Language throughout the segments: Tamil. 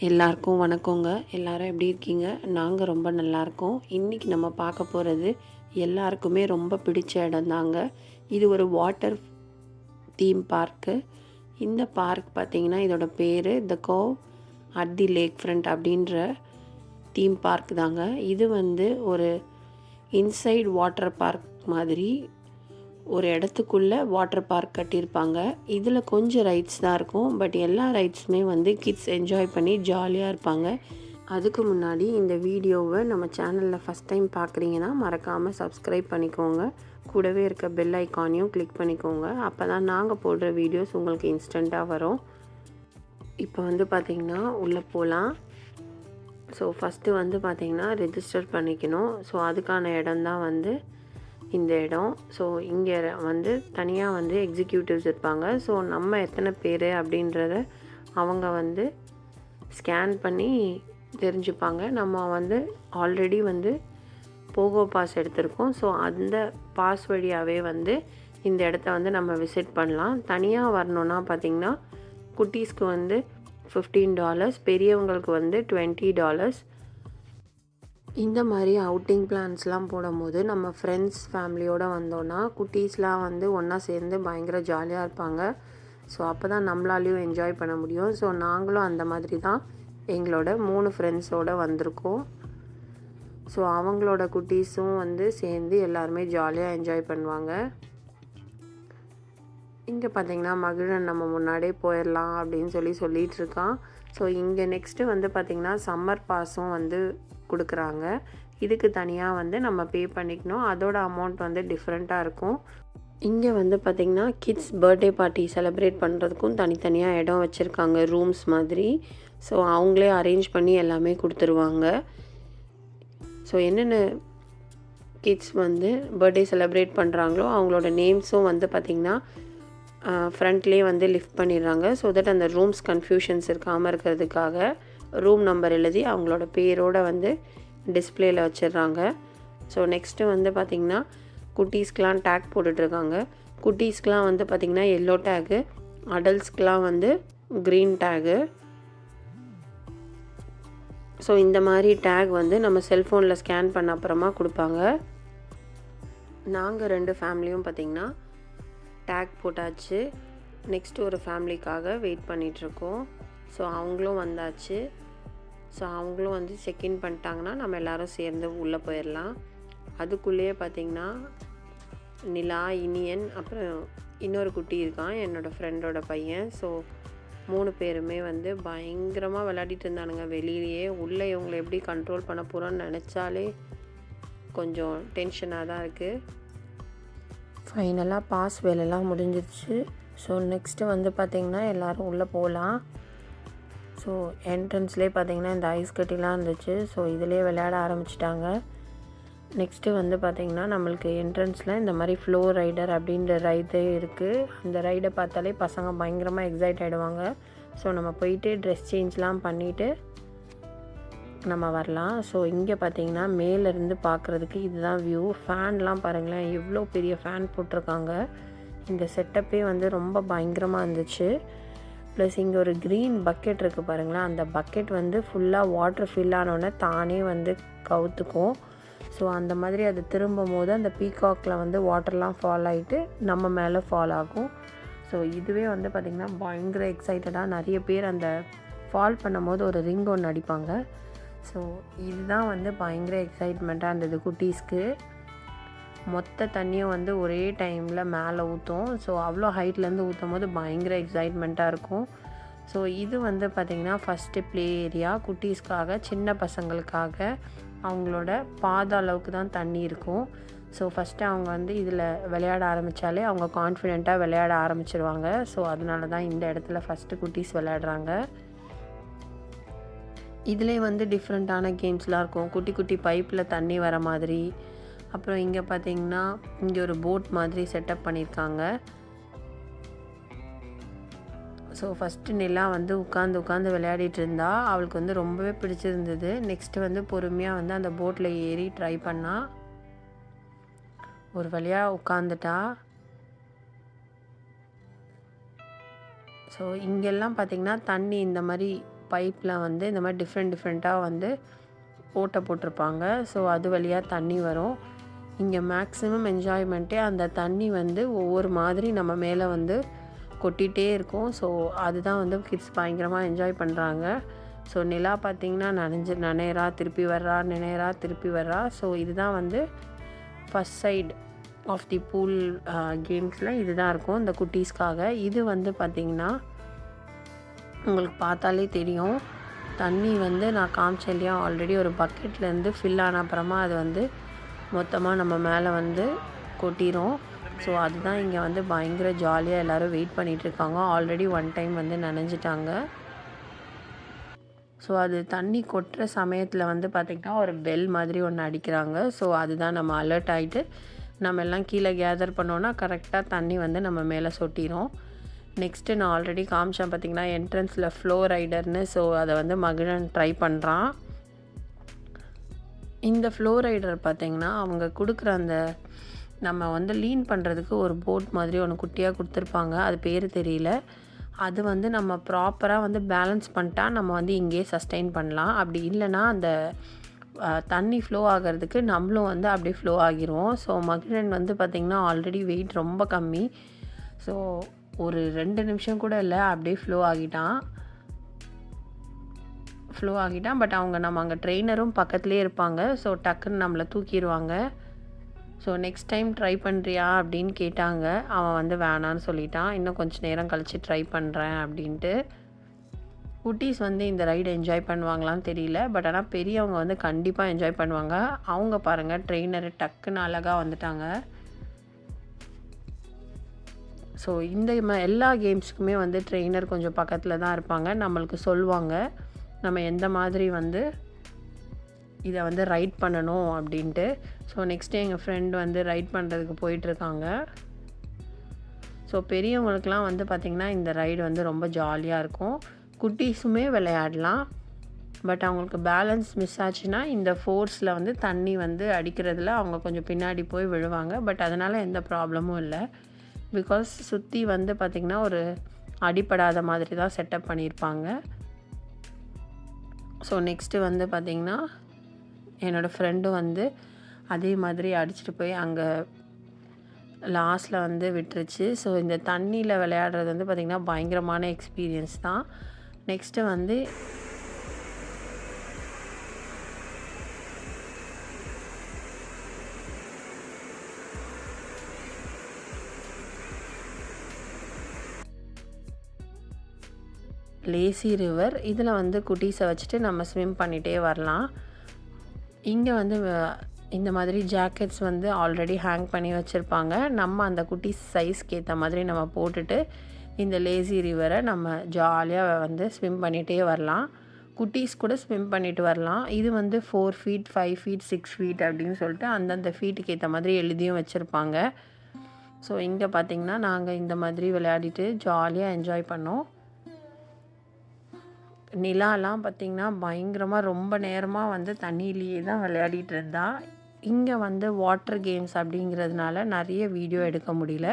எல்லாருக்கும் வணக்கங்க. எல்லாரும் எப்படி இருக்கீங்க? நாங்கள் ரொம்ப நல்லாயிருக்கோம். இன்றைக்கி நம்ம பார்க்க போகிறது எல்லாருக்குமே ரொம்ப பிடிச்ச இடம்தாங்க. இது ஒரு வாட்டர் தீம் பார்க்கு. இந்த பார்க் பார்த்திங்கன்னா இதோட பேர் த கோவ் அட் தி லேக் ஃப்ரண்ட் அப்படின்ற தீம் பார்க் தாங்க. இது ஒரு இன்சைட் வாட்டர் பார்க் மாதிரி ஒரு இடத்துக்குள்ளே வாட்டர் பார்க் கட்டியிருப்பாங்க. இதில் கொஞ்சம் ரைட்ஸ் தான் இருக்கும். பட் எல்லா ரைட்ஸுமே கிட்ஸ் என்ஜாய் பண்ணி ஜாலியாக இருப்பாங்க. அதுக்கு முன்னாடி இந்த வீடியோவை நம்ம சேனலில் ஃபஸ்ட் டைம் பார்க்குறீங்கன்னா மறக்காமல் சப்ஸ்கிரைப் பண்ணிக்கோங்க. கூடவே இருக்க பெல் ஐக்கானையும் கிளிக் பண்ணிக்கோங்க. அப்போ தான் நாங்கள் போடுற வீடியோஸ் உங்களுக்கு இன்ஸ்டண்ட்டாக வரும். இப்போ பார்த்திங்கன்னா உள்ளே போகலாம். ஸோ ஃபஸ்ட்டு பார்த்திங்கன்னா ரெஜிஸ்டர் பண்ணிக்கணும். ஸோ அதுக்கான இடம்தான் இந்த இடம். ஸோ இங்கே தனியாக எக்ஸிக்யூட்டிவ்ஸ் இருப்பாங்க. ஸோ நம்ம எத்தனை பேர் அப்படின்றத அவங்க ஸ்கேன் பண்ணி தெரிஞ்சுப்பாங்க. நம்ம ஆல்ரெடி போகோ பாஸ் எடுத்திருக்கோம். ஸோ அந்த பாஸ் வழியாகவே இந்த இடத்த நம்ம விசிட் பண்ணலாம். தனியாக வரணுன்னா பார்த்திங்கன்னா குட்டீஸ்க்கு $15, பெரியவங்களுக்கு $20. இந்த மாதிரி அவுட்டிங் பிளான்ஸ்லாம் போடும்போது நம்ம ஃப்ரெண்ட்ஸ் ஃபேமிலியோடு வந்தோன்னா குட்டீஸ்லாம் ஒன்றா சேர்ந்து பயங்கர ஜாலியாக இருப்பாங்க. ஸோ அப்போ தான் நம்மளாலையும் என்ஜாய் பண்ண முடியும். ஸோ நாங்களும் அந்த மாதிரி தான் எங்களோட 3 ஃப்ரெண்ட்ஸோடு வந்திருக்கோம். ஸோ அவங்களோட குட்டீஸும் சேர்ந்து எல்லாருமே ஜாலியாக என்ஜாய் பண்ணுவாங்க. இங்கே பார்த்திங்கன்னா மகிழன் நம்ம முன்னாடியே போயிடலாம் அப்படின்னு சொல்லிகிட்ருக்கான். ஸோ இங்கே நெக்ஸ்ட்டு பார்த்திங்கன்னா சம்மர் பாஸும் கொடுக்குறாங்க. இதுக்கு தனியாக நம்ம பே பண்ணிக்கணும். அதோட அமௌண்ட் டிஃப்ரெண்ட்டாக இருக்கும். இங்கே பார்த்திங்கன்னா கிட்ஸ் பர்த்டே பார்ட்டி செலிப்ரேட் பண்ணுறதுக்கும் தனித்தனியாக இடம் வச்சுருக்காங்க, ரூம்ஸ் மாதிரி. ஸோ அவங்களே அரேஞ்ச் பண்ணி எல்லாமே கொடுத்துருவாங்க. ஸோ என்னென்ன கிட்ஸ் பர்த்டே செலிப்ரேட் பண்ணுறாங்களோ அவங்களோட நேம்ஸும் பார்த்திங்கன்னா ஃப்ரண்ட்லேயே லிஃப்ட் பண்ணிடுறாங்க. ஸோ தட் அந்த ரூம்ஸ் கன்ஃபியூஷன்ஸ் இருக்காமல் இருக்கிறதுக்காக ரூம் நம்பர் எழுதி அவங்களோட பேரோடு டிஸ்பிளேயில் வச்சிடுறாங்க. ஸோ நெக்ஸ்ட்டு பார்த்திங்கன்னா குட்டீஸ்க்கெலாம் டேக் போட்டுட்ருக்காங்க. குட்டீஸ்க்கெலாம் பார்த்திங்கன்னா எல்லோ டேகு, அடல்ட்ஸ்க்கெலாம் க்ரீன் டேகு. ஸோ இந்த மாதிரி டேக் நம்ம செல்ஃபோனில் ஸ்கேன் பண்ண அப்புறமா கொடுப்பாங்க. நாங்கள் 2 ஃபேமிலியும் பார்த்திங்கன்னா டேக் போட்டாச்சு. நெக்ஸ்ட்டு ஒரு ஃபேமிலிக்காக வெயிட் பண்ணிகிட்ருக்கோம். ஸோ அவங்களும் வந்தாச்சு. ஸோ அவங்களும் செக்இன் பண்ணிட்டாங்கன்னா நம்ம எல்லோரும் சேர்ந்து உள்ளே போயிடலாம். அதுக்குள்ளேயே பார்த்திங்கன்னா நிலா, இனியன், அப்புறம் இன்னொரு குட்டி இருக்கான், என்னோடய ஃப்ரெண்டோட பையன். ஸோ 3 பேருமே பயங்கரமாக விளையாடிட்டு இருந்தானுங்க வெளியிலேயே. உள்ளே இவங்களை எப்படி கண்ட்ரோல் பண்ண போகிறோன்னு நினச்சாலே கொஞ்சம் டென்ஷனாக தான் இருக்குது. ஃபைனலாக பாஸ் வேலைலாம் முடிஞ்சிருச்சு. ஸோ நெக்ஸ்ட்டு பார்த்திங்கன்னா எல்லோரும் உள்ளே போகலாம். ஸோ என்ட்ரன்ஸ்லேயே பார்த்திங்கன்னா இந்த ஐஸ் கட்டிலாம் இருந்துச்சு. ஸோ இதிலே விளையாட ஆரம்பிச்சிட்டாங்க. நெக்ஸ்ட்டு பார்த்திங்கன்னா நம்மளுக்கு என்ட்ரன்ஸில் இந்த மாதிரி ஃப்ளோ ரைடர் அப்படின்ற ரைடே இருக்குது. அந்த ரைடை பார்த்தாலே பசங்க பயங்கரமாக எக்ஸைட் ஆகிடுவாங்க. ஸோ நம்ம போயிட்டு ட்ரெஸ் சேஞ்ச்லாம் பண்ணிவிட்டு நம்ம வரலாம். ஸோ இங்கே பார்த்திங்கன்னா மேலேருந்து பார்க்குறதுக்கு இதுதான் வியூ. ஃபேன்லாம் பாருங்களேன், எவ்வளோ பெரிய ஃபேன் போட்டிருக்காங்க. இந்த செட்டப்பே ரொம்ப பயங்கரமாக இருந்துச்சு. ப்ளஸ் இங்கே ஒரு க்ரீன் பக்கெட் இருக்குது பாருங்களேன். அந்த பக்கெட் ஃபுல்லாக வாட்டர் ஃபில் ஆனோடனே தானே கவுத்துக்கும். ஸோ அந்த மாதிரி அது திரும்பும் போது அந்த பீகாக்கில் வாட்டர்லாம் ஃபால் ஆகிட்டு நம்ம மேலே ஃபால் ஆகும். ஸோ இதுவே பார்த்திங்கன்னா பயங்கர எக்ஸைட்டடாக நிறைய பேர் அந்த ஃபால் பண்ணும் போது ஒரு ரிங் ஒன்று அடிப்பாங்க. ஸோ இதுதான் பயங்கர எக்ஸைட்மெண்ட்டாக இருந்தது குட்டீஸ்க்கு. மொத்த தண்ணியும் ஒரே டைமில் மேலே ஊற்றும். ஸோ அவ்வளோ ஹைட்லேருந்து ஊற்றும் போது பயங்கர எக்ஸைட்மெண்ட்டாக இருக்கும். ஸோ இது பார்த்திங்கன்னா ஃபஸ்ட்டு ப்ளே ஏரியா குட்டீஸ்க்காக, சின்ன பசங்களுக்காக. அவங்களோட பாத அளவுக்கு தான் தண்ணி இருக்கும். ஸோ ஃபஸ்ட்டு அவங்க இதில் விளையாட ஆரம்பித்தாலே அவங்க கான்ஃபிடெண்ட்டாக விளையாட ஆரம்பிச்சிருவாங்க. ஸோ அதனால தான் இந்த இடத்துல ஃபஸ்ட்டு குட்டீஸ் விளையாடுறாங்க. இதிலே டிஃப்ரெண்ட்டான கேம்ஸ்லாம் இருக்கும். குட்டி குட்டி பைப்பில் தண்ணி வர மாதிரி. அப்புறம் இங்கே பார்த்திங்கன்னா இங்கே ஒரு போட் மாதிரி செட்டப் பண்ணியிருக்காங்க. ஸோ ஃபஸ்ட்டு நிலா உட்காந்து விளையாடிட்டு இருந்தா. அவளுக்கு ரொம்பவே பிடிச்சிருந்தது. நெக்ஸ்ட்டு பொறுமையாக அந்த போட்டில் ஏறி ட்ரை பண்ணா. ஒரு வழியாக உட்காந்துட்டா. ஸோ இங்கெல்லாம் பார்த்திங்கன்னா தண்ணி இந்த மாதிரி பைப்பில் வந்து இந்த மாதிரி டிஃப்ரெண்ட்டாக வந்து ஓட்டை போட்டிருப்பாங்க. ஸோ அது வழியாக தண்ணி வரும். இங்கே மேக்ஸிமம் என்ஜாய்மெண்ட்டே அந்த தண்ணி வந்து ஒவ்வொரு மாதிரி நம்ம மேலே வந்து கொட்டிகிட்டே இருக்கும். ஸோ அதுதான் வந்து கிட்ஸ் பயங்கரமாக என்ஜாய் பண்ணுறாங்க. ஸோ நிலா பார்த்திங்கன்னா நனையறா திருப்பி வர்றா, நினைறா திருப்பி வர்றா. ஸோ இதுதான் வந்து first side of the pool கேம்ஸில் இதுதான் இருக்கும் இந்த குட்டீஸ்க்காக. இது வந்து பார்த்திங்கன்னா உங்களுக்கு பார்த்தாலே தெரியும், தண்ணி வந்து நான் காமிச்சேன் இல்லையா ஆல்ரெடி, ஒரு பக்கெட்லேருந்து ஃபில் ஆன அப்புறமா அது வந்து மொத்தமாக நம்ம மேலே வந்து கொட்டிடும். ஸோ அதுதான் இங்கே வந்து பயங்கர ஜாலியாக எல்லோரும் வெயிட் பண்ணிகிட்ருக்காங்க. ஆல்ரெடி ஒன் டைம் வந்து நனைஞ்சிட்டாங்க. ஸோ அது தண்ணி கொட்டுற சமயத்தில் வந்து பார்த்திங்கன்னா ஒரு பெல் மாதிரி ஒன்று அடிக்கிறாங்க. ஸோ அதுதான் நம்ம அலர்ட் ஆகிட்டு நம்ம எல்லாம் கீழே கேதர் பண்ணோன்னா கரெக்டாக தண்ணி வந்து நம்ம மேலே சொட்டிடும். நெக்ஸ்ட்டு நான் ஆல்ரெடி காமிச்சேன் பார்த்திங்கன்னா என்ட்ரன்ஸில் ஃப்ளோ ரைடர்னு. ஸோ அதை வந்து மகிழன் ட்ரை பண்ணுறான். இந்த ஃப்ளோ ரைடர் பார்த்திங்கன்னா அவங்க கொடுக்குற அந்த நம்ம வந்து லீன் பண்ணுறதுக்கு ஒரு போட் மாதிரி ஒன்று குட்டியாக கொடுத்துருப்பாங்க, அது பேர் தெரியல. அது வந்து நம்ம ப்ராப்பராக வந்து பேலன்ஸ் பண்ணிட்டா நம்ம வந்து இங்கேயே சஸ்டெயின் பண்ணலாம். அப்படி இல்லைன்னா அந்த தண்ணி ஃப்ளோ ஆகிறதுக்கு நம்மளும் வந்து அப்படியே ஃப்ளோ ஆகிருவோம். ஸோ மகிழன் வந்து பார்த்திங்கன்னா ஆல்ரெடி வெயிட் ரொம்ப கம்மி. ஸோ ஒரு 2 நிமிஷம் கூட இல்லை, அப்படியே ஃப்ளோ ஆகிட்டான். பட் நம்ம அங்கே ட்ரெயினரும் பக்கத்துலேயே இருப்பாங்க. ஸோ டக்குன்னு நம்மளை தூக்கிடுவாங்க. ஸோ நெக்ஸ்ட் டைம் ட்ரை பண்ணுறியா அப்படின்னு கேட்டாங்க. அவன் வந்து வேணான்னு சொல்லிட்டான். இன்னும் கொஞ்சம் நேரம் கழித்து ட்ரை பண்ணுறேன் அப்படின்ட்டு. குட்டீஸ் வந்து இந்த ரைடு என்ஜாய் பண்ணுவாங்களான்னு தெரியல. பட் ஆனால் பெரியவங்க வந்து கண்டிப்பாக என்ஜாய் பண்ணுவாங்க. அவங்க பாருங்கள் ட்ரெயினரு டக்குன்னு அழகாக வந்துட்டாங்க. ஸோ இந்த எல்லா கேம்ஸுக்குமே வந்து ட்ரெயினர் கொஞ்சம் பக்கத்தில் தான் இருப்பாங்க. நம்மளுக்கு சொல்லுவாங்க நம்ம எந்த மாதிரி வந்து இதை வந்து ரைட் பண்ணணும் அப்படின்ட்டு. ஸோ நெக்ஸ்ட்டு எங்கள் ஃப்ரெண்ட் வந்து ரைட் பண்ணுறதுக்கு போயிட்டுருக்காங்க. ஸோ பெரியவங்களுக்கெலாம் வந்து பார்த்திங்கன்னா இந்த ரைடு வந்து ரொம்ப ஜாலியாக இருக்கும். குட்டீஸுமே விளையாடலாம். பட் அவங்களுக்கு பேலன்ஸ் மிஸ் ஆச்சுன்னா இந்த ஃபோர்ஸில் வந்து தண்ணி வந்து அடிக்கிறதுல அவங்க கொஞ்சம் பின்னாடி போய் விழுவாங்க. பட் அதனால் எந்த ப்ராப்ளமும் இல்லை. பிகாஸ் சுற்றி வந்து பார்த்திங்கன்னா ஒரு அடிப்படாத மாதிரி தான் செட்டப் பண்ணியிருப்பாங்க. ஸோ நெக்ஸ்ட்டு வந்து பார்த்திங்கன்னா என்னோடய ஃப்ரெண்டும் வந்து அதே மாதிரி அடிச்சுட்டு போய் அங்கே லாஸ்ட்டில் வந்து விட்டுருச்சு. ஸோ இந்த தண்ணியில் விளையாடுறது வந்து பார்த்திங்கன்னா பயங்கரமான எக்ஸ்பீரியன்ஸ் தான். நெக்ஸ்ட்டு வந்து லேசி ரிவர். இதில் வந்து குட்டீஸை வச்சுட்டு நம்ம ஸ்விம் பண்ணிகிட்டே வரலாம். இங்கே வந்து இந்த மாதிரி ஜாக்கெட்ஸ் வந்து ஆல்ரெடி ஹேங் பண்ணி வச்சுருப்பாங்க. நம்ம அந்த குட்டீஸ் சைஸ்க்கு ஏற்ற மாதிரி நம்ம போட்டுட்டு இந்த லேசி ரிவரை நம்ம ஜாலியாக வந்து ஸ்விம் பண்ணிகிட்டே வரலாம். குட்டீஸ் கூட ஸ்விம் பண்ணிட்டு வரலாம். இது வந்து 4 feet 5 feet 6 feet அப்படின்னு சொல்லிட்டு அந்தந்த ஃபீட்டுக்கு ஏற்ற மாதிரி எழுதியும் வச்சுருப்பாங்க. ஸோ இங்கே பார்த்திங்கன்னா நாங்கள் இந்த மாதிரி விளையாடிட்டு ஜாலியாக என்ஜாய் பண்ணோம். நிலாலாம் பார்த்திங்கன்னா பயங்கரமாக ரொம்ப நேரமாக வந்து தண்ணியிலேயே தான் விளையாடிட்டு இருந்தா. இங்கே வந்து வாட்டர் கேம்ஸ் அப்படிங்கிறதுனால நிறைய வீடியோ எடுக்க முடியல.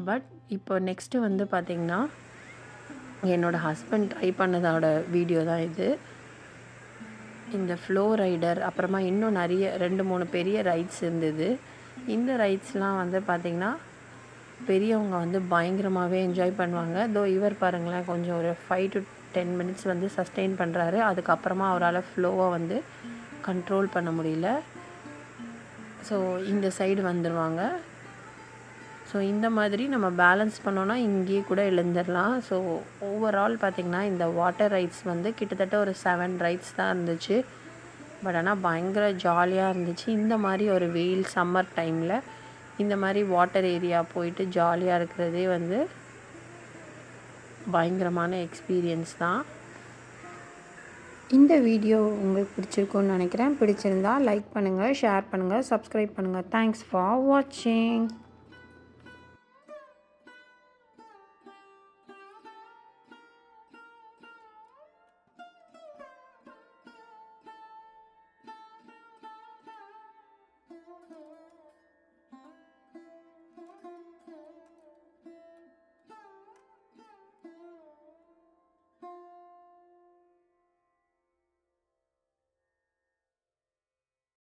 பட் இப்போ நெக்ஸ்ட்டு வந்து பார்த்திங்கன்னா என்னோடய ஹஸ்பண்ட் ட்ரை பண்ணதோட வீடியோ தான் இது. இந்த ஃப்ளோ ரைடர் அப்புறமா இன்னும் நிறைய 2-3 பெரிய ரைட்ஸ் இருந்தது. இந்த ரைட்ஸ்லாம் வந்து பார்த்திங்கன்னா பெரியவங்க வந்து பயங்கரமாகவே என்ஜாய் பண்ணுவாங்க. இவர் பாருங்களேன் கொஞ்சம் ஒரு 5 to 10 minutes வந்து சஸ்டெயின் பண்ணுறாரு. அதுக்கப்புறமா அவரால் ஃப்ளோவை வந்து கண்ட்ரோல் பண்ண முடியல. ஸோ இந்த சைடு வந்துடுவாங்க. ஸோ இந்த மாதிரி நம்ம பேலன்ஸ் பண்ணோன்னா இங்கேயே கூட எழுந்துடலாம். ஸோ ஓவரால் பார்த்திங்கன்னா இந்த வாட்டர் ரைட்ஸ் வந்து கிட்டத்தட்ட ஒரு 7 ரைட்ஸ் தான் இருந்துச்சு. பட் ஆனால் பயங்கர ஜாலியாக இருந்துச்சு. இந்த மாதிரி ஒரு வெயில் சம்மர் டைமில் இந்த மாதிரி வாட்டர் ஏரியா போயிட்டு ஜாலியாக இருக்கிறதே வந்து பயங்கரமான எக்ஸ்பீரியன்ஸ் தான். இந்த வீடியோ உங்களுக்கு பிடிச்சிருக்குன்னு நினைக்கிறேன். பிடிச்சிருந்தா லைக் பண்ணுங்கள், ஷேர் பண்ணுங்கள், சப்ஸ்கிரைப் பண்ணுங்கள். தேங்க்ஸ் ஃபார் வாட்சிங்.